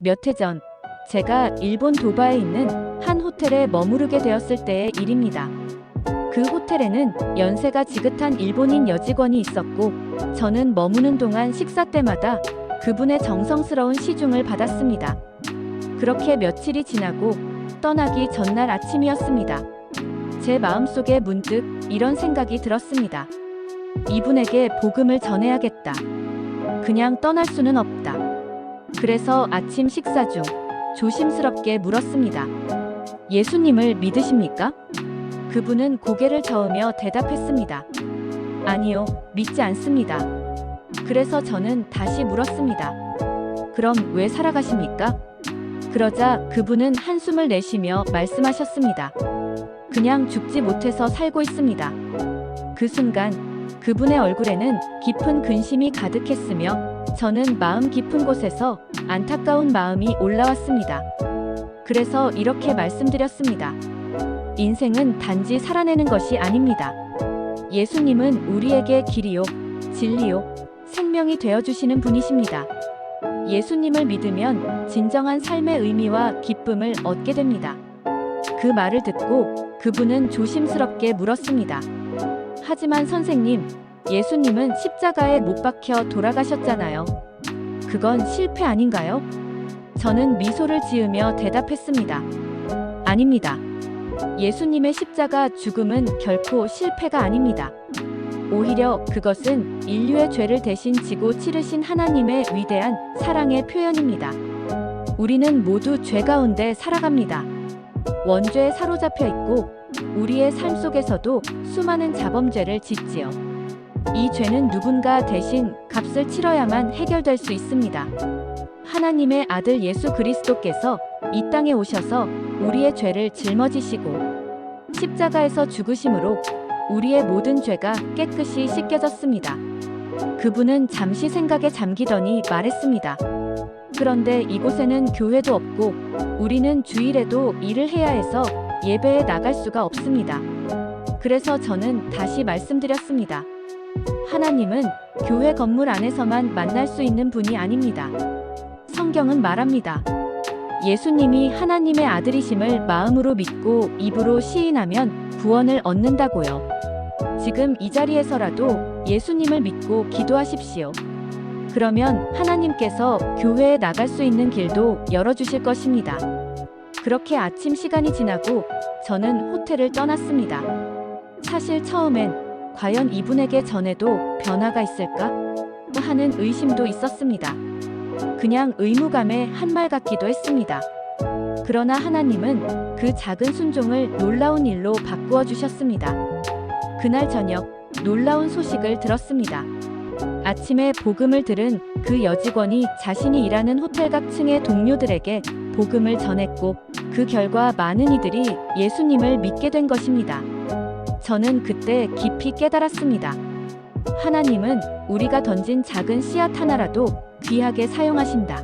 몇 해 전, 제가 일본 도바에 있는 한 호텔에 머무르게 되었을 때의 일입니다. 그 호텔에는 연세가 지긋한 일본인 여직원이 있었고, 저는 머무는 동안 식사 때마다 그분의 정성스러운 시중을 받았습니다. 그렇게 며칠이 지나고 떠나기 전날 아침이었습니다. 제 마음속에 문득 이런 생각이 들었습니다. 이분에게 복음을 전해야겠다. 그냥 떠날 수는 없다. 그래서 아침 식사 중 조심스럽게 물었습니다. 예수님을 믿으십니까? 그분은 고개를 저으며 대답했습니다. 아니요, 믿지 않습니다. 그래서 저는 다시 물었습니다. 그럼 왜 살아가십니까? 그러자 그분은 한숨을 내쉬며 말씀하셨습니다. 그냥 죽지 못해서 살고 있습니다. 그 순간 그분의 얼굴에는 깊은 근심이 가득했으며 저는 마음 깊은 곳에서 안타까운 마음이 올라왔습니다. 그래서 이렇게 말씀드렸습니다. 인생은 단지 살아내는 것이 아닙니다. 예수님은 우리에게 길이요, 진리요, 생명이 되어주시는 분이십니다. 예수님을 믿으면 진정한 삶의 의미와 기쁨을 얻게 됩니다. 그 말을 듣고 그분은 조심스럽게 물었습니다. 하지만 선생님, 예수님은 십자가에 못 박혀 돌아가셨잖아요. 그건 실패 아닌가요? 저는 미소를 지으며 대답했습니다. 아닙니다. 예수님의 십자가 죽음은 결코 실패가 아닙니다. 오히려 그것은 인류의 죄를 대신 지고 치르신 하나님의 위대한 사랑의 표현입니다. 우리는 모두 죄 가운데 살아갑니다. 원죄에 사로잡혀 있고 우리의 삶 속에서도 수많은 자범죄를 짓지요. 이 죄는 누군가 대신 값을 치러야만 해결될 수 있습니다. 하나님의 아들 예수 그리스도께서 이 땅에 오셔서 우리의 죄를 짊어지시고 십자가에서 죽으심으로 우리의 모든 죄가 깨끗이 씻겨졌습니다. 그분은 잠시 생각에 잠기더니 말했습니다. 그런데 이곳에는 교회도 없고 우리는 주일에도 일을 해야 해서 예배에 나갈 수가 없습니다. 그래서 저는 다시 말씀드렸습니다. 하나님은 교회 건물 안에서만 만날 수 있는 분이 아닙니다. 성경은 말합니다. 예수님이 하나님의 아들이심을 마음으로 믿고 입으로 시인하면 구원을 얻는다고요. 지금 이 자리에서라도 예수님을 믿고 기도하십시오. 그러면 하나님께서 교회에 나갈 수 있는 길도 열어주실 것입니다. 그렇게 아침 시간이 지나고 저는 호텔을 떠났습니다. 사실 처음엔 과연 이분에게 전해도 변화가 있을까? 하는 의심도 있었습니다. 그냥 의무감의 한 말 같기도 했습니다. 그러나 하나님은 그 작은 순종을 놀라운 일로 바꾸어 주셨습니다. 그날 저녁 놀라운 소식을 들었습니다. 아침에 복음을 들은 그 여직원이 자신이 일하는 호텔 각층의 동료들에게 복음을 전했고 그 결과 많은 이들이 예수님을 믿게 된 것입니다. 저는 그때 깊이 깨달았습니다. 하나님은 우리가 던진 작은 씨앗 하나라도 귀하게 사용하신다.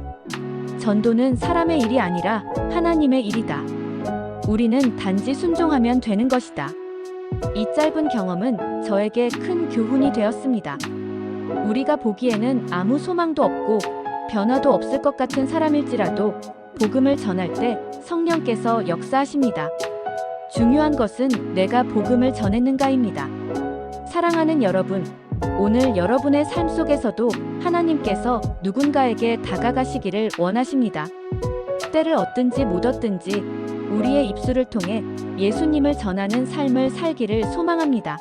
전도는 사람의 일이 아니라 하나님의 일이다. 우리는 단지 순종하면 되는 것이다. 이 짧은 경험은 저에게 큰 교훈이 되었습니다. 우리가 보기에는 아무 소망도 없고 변화도 없을 것 같은 사람일지라도 복음을 전할 때 성령께서 역사하십니다. 중요한 것은 내가 복음을 전했는가입니다. 사랑하는 여러분, 오늘 여러분의 삶 속에서도 하나님께서 누군가에게 다가가시기를 원하십니다. 때를 얻든지 못 얻든지 우리의 입술을 통해 예수님을 전하는 삶을 살기를 소망합니다.